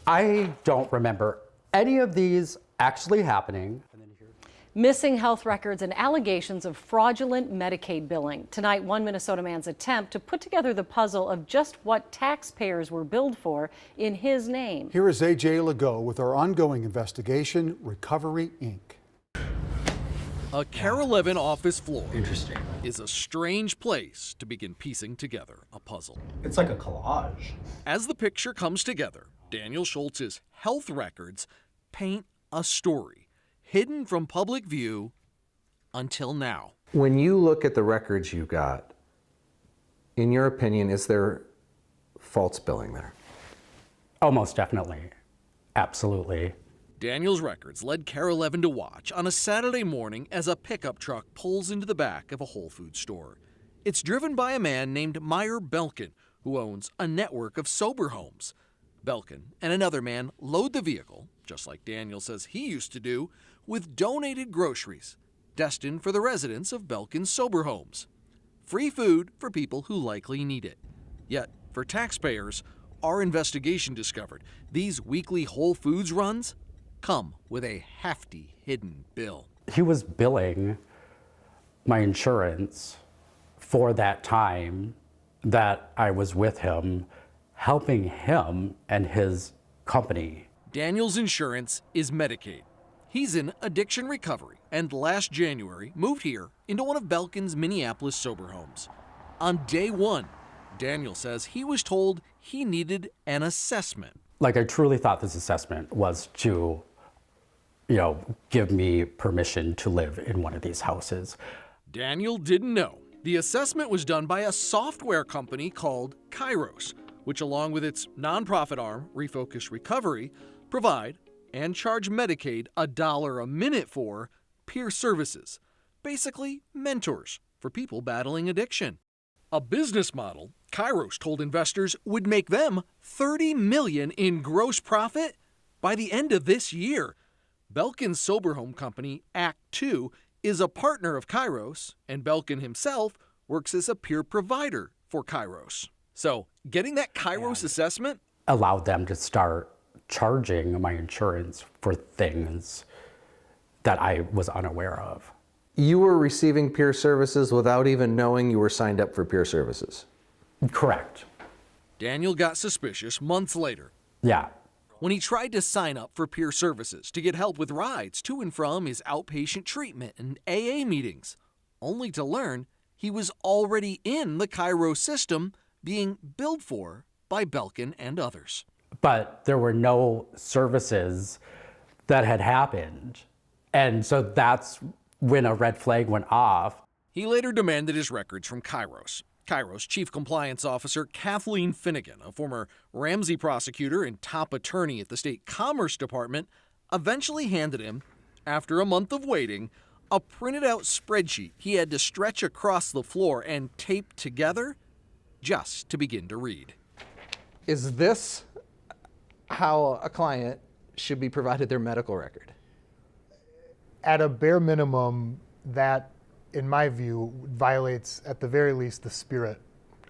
I don't remember any of these actually happening. Missing health records and allegations of fraudulent Medicaid billing. Tonight, one Minnesota man's attempt to put together the puzzle of just what taxpayers were billed for in his name. Here is AJ Legault with our ongoing investigation, Recovery Inc. A KARE 11 office floor is a strange place to begin piecing together a puzzle. It's like a collage. As the picture comes together, Daniel Schultz's health records paint a story hidden from public view until now. When you look at the records you got, in your opinion, is there false billing there? Oh, most definitely. Absolutely. Daniel's records led KARE 11 to watch on a Saturday morning as a pickup truck pulls into the back of a Whole Foods store. It's driven by a man named Meyer Belkin, who owns a network of sober homes. Belkin and another man load the vehicle, just like Daniel says he used to do, with donated groceries destined for the residents of Belkin's sober homes. Free food for people who likely need it. Yet, for taxpayers, our investigation discovered these weekly Whole Foods runs come with a hefty hidden bill. He was billing my insurance for that time that I was with him, helping him and his company. Daniel's insurance is Medicaid. He's in addiction recovery and last January moved here into one of Belkin's Minneapolis sober homes. On day one, Daniel says he was told he needed an assessment. Like, I truly thought this assessment was to, give me permission to live in one of these houses. Daniel didn't know the assessment was done by a software company called Kairos, which along with its nonprofit arm, Refocus Recovery, provide and charge Medicaid $1 a minute for peer services, basically mentors for people battling addiction. A business model Kairos told investors would make them $30 million in gross profit by the end of this year. Belkin's sober home company, Act 2, is a partner of Kairos, and Belkin himself works as a peer provider for Kairos. So, getting that Kairos assessment allowed them to start charging my insurance for things that I was unaware of. You were receiving peer services without even knowing you were signed up for peer services? Correct. Daniel got suspicious months later. Yeah. When he tried to sign up for peer services to get help with rides to and from his outpatient treatment and AA meetings, only to learn he was already in the Kairos system being billed for by Belkin and others. But there were no services that had happened. And so that's when a red flag went off. He later demanded his records from Kairos. Kairos Chief Compliance Officer Kathleen Finnegan, a former Ramsey prosecutor and top attorney at the State Commerce Department, eventually handed him, after a month of waiting, a printed out spreadsheet he had to stretch across the floor and tape together just to begin to read. Is this how a client should be provided their medical record? At a bare minimum, that, in my view, violates, at the very least, the spirit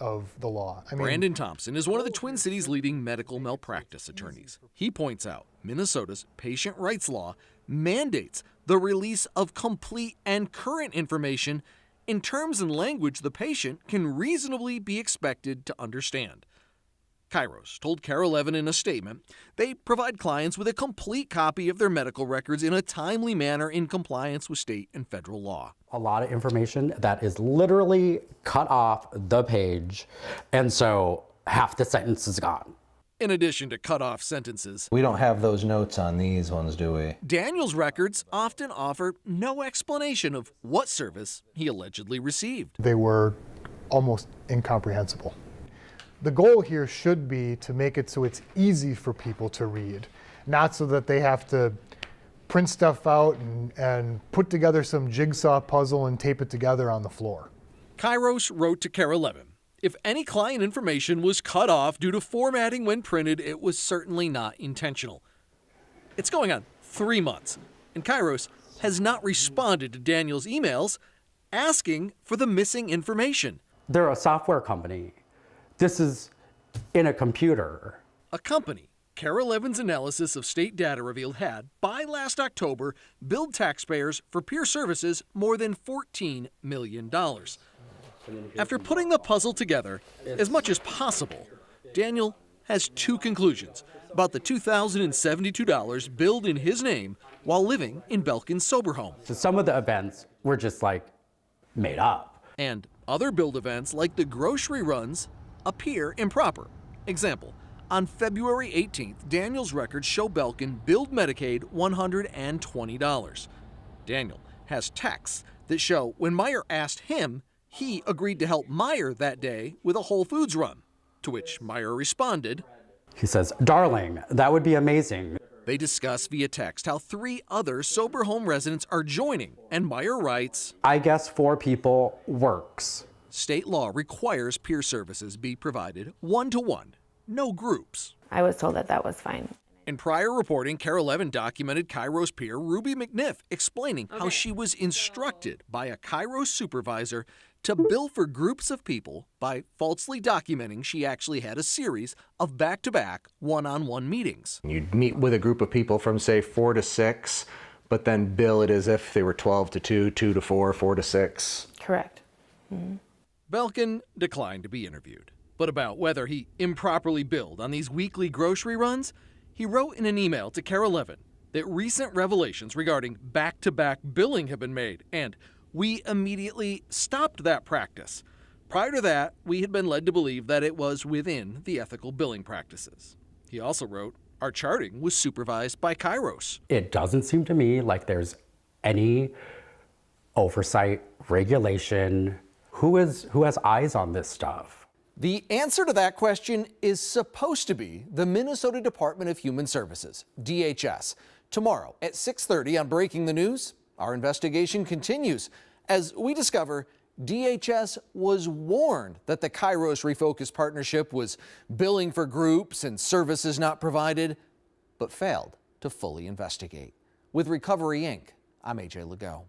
of the law. Brandon Thompson is one of the Twin Cities' leading medical malpractice attorneys. He points out Minnesota's patient rights law mandates the release of complete and current information in terms and language the patient can reasonably be expected to understand. Kairos told KARE 11 in a statement they provide clients with a complete copy of their medical records in a timely manner in compliance with state and federal law. A lot of information that is literally cut off the page, and so half the sentence is gone. In addition to cut off sentences, We don't have those notes on these ones, do we? Daniel's records often offer no explanation of what service he allegedly received. They were almost incomprehensible. The goal here should be to make it so it's easy for people to read, not so that they have to print stuff out and put together some jigsaw puzzle and tape it together on the floor. Kairos wrote to KARE 11. If any client information was cut off due to formatting when printed, it was certainly not intentional. It's going on 3 months, and Kairos has not responded to Daniel's emails asking for the missing information. They're a software company. This is in a computer. A company Kara Levin's analysis of state data revealed had, by last October, billed taxpayers for peer services more than $14 million. After putting the puzzle together as much as possible, Daniel has two conclusions about the $2,072 billed in his name while living in Belkin's sober home. So some of the events were just like made up. And other billed events like the grocery runs appear improper. Example, on February 18th, Daniel's records show Belkin billed Medicaid $120. Daniel has texts that show when Meyer asked him, he agreed to help Meyer that day with a Whole Foods run, to which Meyer responded. He says, "Darling, that would be amazing." They discuss via text how 3 other sober home residents are joining, and Meyer writes, "I guess 4 people works." state law requires peer services be provided 1-to-1, no groups. I was told that that was fine. In prior reporting, Kara Levin documented Kairos peer Ruby McNiff explaining how she was instructed by a Kairos supervisor to bill for groups of people by falsely documenting she actually had a series of back-to-back one-on-one meetings. You'd meet with a group of people from, say, 4 to 6, but then bill it as if they were 12 to 2, 2 to 4, 4 to 6. Correct. Belkin declined to be interviewed. But about whether he improperly billed on these weekly grocery runs, he wrote in an email to Kara Levin that recent revelations regarding back-to-back billing have been made, and we immediately stopped that practice. Prior to that, we had been led to believe that it was within the ethical billing practices. He also wrote, our charting was supervised by Kairos. It doesn't seem to me like there's any oversight, regulation. Who has eyes on this stuff? The answer to that question is supposed to be the Minnesota Department of Human Services, DHS. Tomorrow at 6:30 on Breaking the News, our investigation continues as we discover DHS was warned that the Kairos Refocus partnership was billing for groups and services not provided, but failed to fully investigate. With Recovery Inc., I'm AJ Legault.